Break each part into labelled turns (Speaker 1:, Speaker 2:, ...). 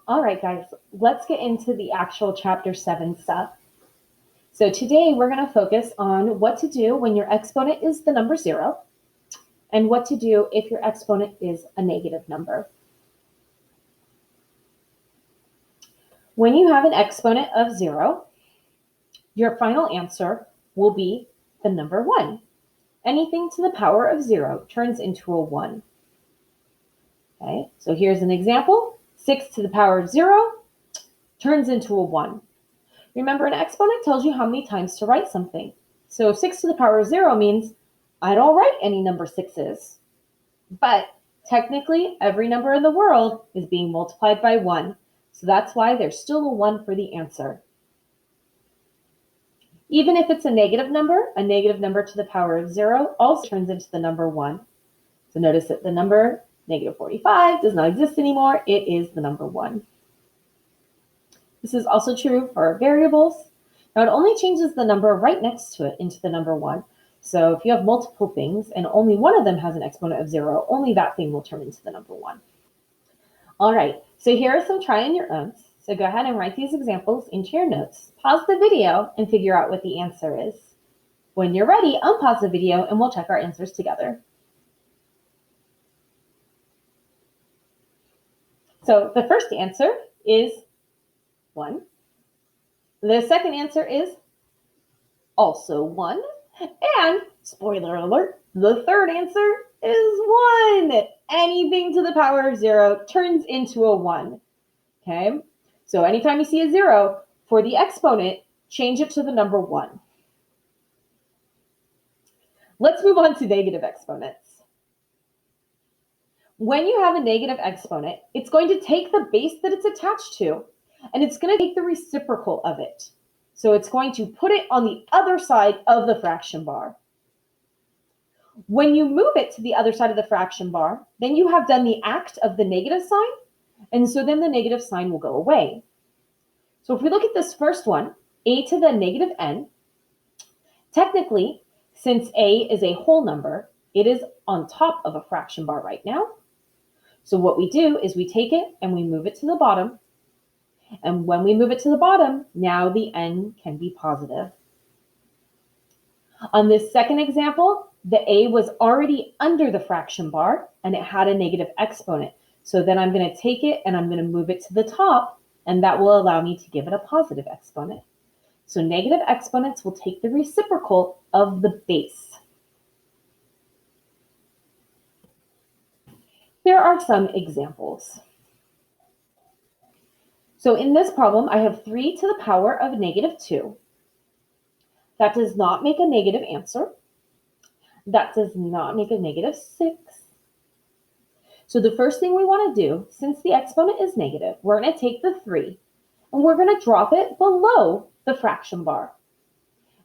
Speaker 1: All right, guys, let's get into the actual chapter 7 stuff. So today we're going to focus on what to do when your exponent is the number 0 and what to do if your exponent is a negative number. When you have an exponent of 0, your final answer will be the number 1. Anything to the power of 0 turns into a 1. Okay, so here's an example. 6 to the power of 0 turns into a 1. Remember, an exponent tells you how many times to write something. So 6 to the power of 0 means I don't write any number 6's. But technically, every number in the world is being multiplied by 1. So that's why there's still a 1 for the answer. Even if it's a negative number to the power of 0 also turns into the number 1. So notice that the number negative 45 does not exist anymore. It is the number 1. This is also true for variables. Now it only changes the number right next to it into the number 1. So if you have multiple things and only one of them has an exponent of 0, only that thing will turn into the number 1. All right, so here are some try on your own. So go ahead and write these examples into your notes. Pause the video and figure out what the answer is. When you're ready, unpause the video and we'll check our answers together. So the first answer is 1. The second answer is also 1. And, spoiler alert, the third answer is 1. Anything to the power of 0 turns into a 1. Okay? So anytime you see a 0, for the exponent, change it to the number 1. Let's move on to negative exponents. When you have a negative exponent, it's going to take the base that it's attached to, and it's going to take the reciprocal of it. So it's going to put it on the other side of the fraction bar. When you move it to the other side of the fraction bar, then you have done the act of the negative sign, and so then the negative sign will go away. So if we look at this first one, a to the negative n, technically, since a is a whole number, it is on top of a fraction bar right now. So what we do is we take it and we move it to the bottom. And when we move it to the bottom, now the n can be positive. On this second example, the a was already under the fraction bar and it had a negative exponent. So then I'm going to take it and I'm going to move it to the top, and that will allow me to give it a positive exponent. So negative exponents will take the reciprocal of the base. There are some examples. So in this problem, I have 3 to the power of negative 2. That does not make a negative answer. That does not make a negative 6. So the first thing we want to do, since the exponent is negative, we're going to take the 3 and we're going to drop it below the fraction bar.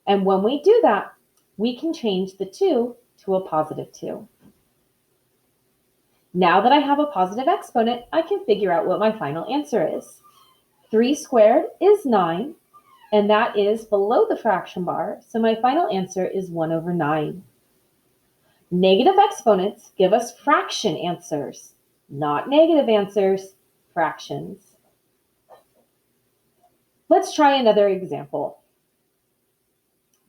Speaker 1: And when we do that, we can change the 2 to a positive 2. Now that I have a positive exponent, I can figure out what my final answer is. 3 squared is 9, and that is below the fraction bar, so my final answer is 1 over 9. Negative exponents give us fraction answers, not negative answers, fractions. Let's try another example.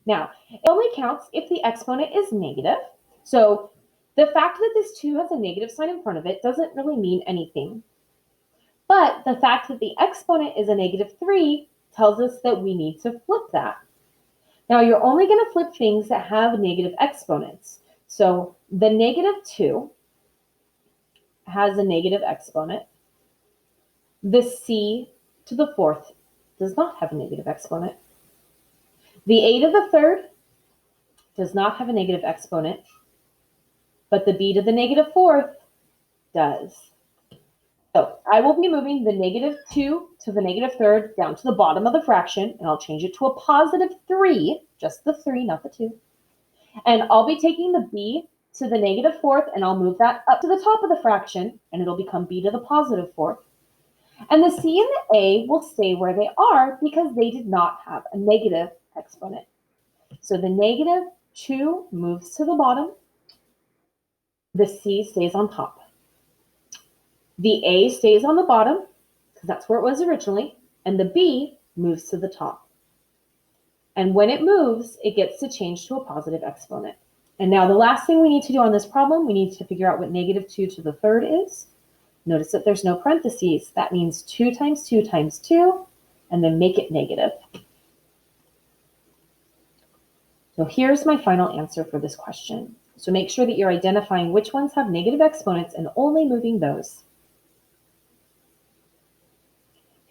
Speaker 1: Now, it only counts if the exponent is negative, so the fact that this 2 has a negative sign in front of it doesn't really mean anything. But the fact that the exponent is a negative 3 tells us that we need to flip that. Now, you're only going to flip things that have negative exponents. So the negative 2 has a negative exponent. The c to the 4th does not have a negative exponent. The a to the 3rd does not have a negative exponent, but the b to the negative 4th does. So I will be moving the negative 2 to the negative 3rd down to the bottom of the fraction, and I'll change it to a positive 3, just the 3, not the 2. And I'll be taking the b to the negative 4th, and I'll move that up to the top of the fraction, and it'll become b to the positive 4th. And the c and the a will stay where they are because they did not have a negative exponent. So the negative 2 moves to the bottom. The c stays on top. The a stays on the bottom. because that's where it was originally, and the b moves to the top. And when it moves, it gets to change to a positive exponent. And now the last thing we need to do on this problem, we need to figure out what negative 2 to the third is. Notice that there's no parentheses. That means 2 times 2 times 2, and then make it negative. So here's my final answer for this question. So make sure that you're identifying which ones have negative exponents and only moving those.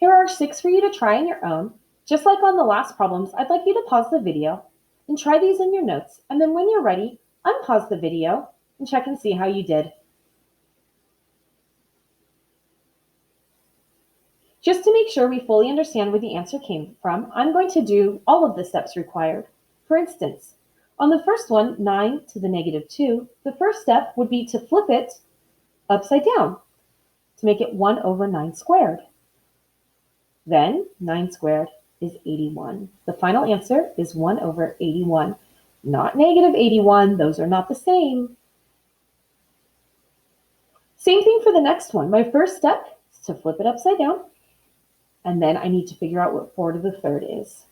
Speaker 1: Here are 6 for you to try on your own. Just like on the last problems, I'd like you to pause the video and try these in your notes. And then when you're ready, unpause the video and check and see how you did. Just to make sure we fully understand where the answer came from, I'm going to do all of the steps required. For instance, on the first one, 9 to the negative 2, the first step would be to flip it upside down to make it 1 over 9 squared. Then 9 squared is 81. The final answer is 1 over 81, not negative 81. Those are not the same. Same thing for the next one. My first step is to flip it upside down, and then I need to figure out what 4 to the third is.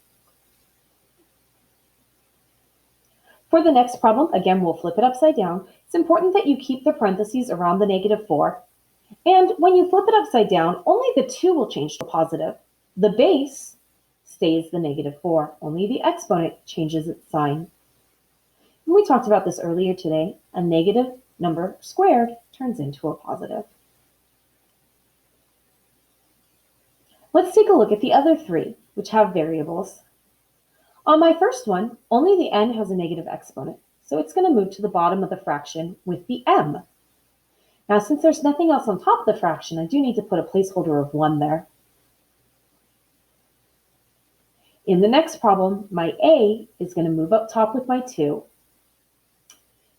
Speaker 1: For the next problem, again, we'll flip it upside down. It's important that you keep the parentheses around the negative 4. And when you flip it upside down, only the 2 will change to positive. The base stays the negative 4. Only the exponent changes its sign. And we talked about this earlier today. A negative number squared turns into a positive. Let's take a look at the other 3, which have variables. On my first one, only the n has a negative exponent, so it's going to move to the bottom of the fraction with the m. Now, since there's nothing else on top of the fraction, I do need to put a placeholder of 1 there. In the next problem, my a is going to move up top with my 2.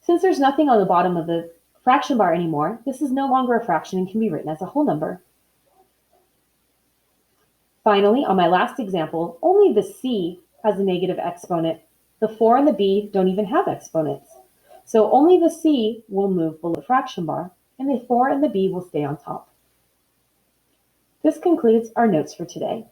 Speaker 1: Since there's nothing on the bottom of the fraction bar anymore, this is no longer a fraction and can be written as a whole number. Finally, on my last example, only the c has a negative exponent. The 4 and the b don't even have exponents. So only the c will move below the fraction bar, and the 4 and the b will stay on top. This concludes our notes for today.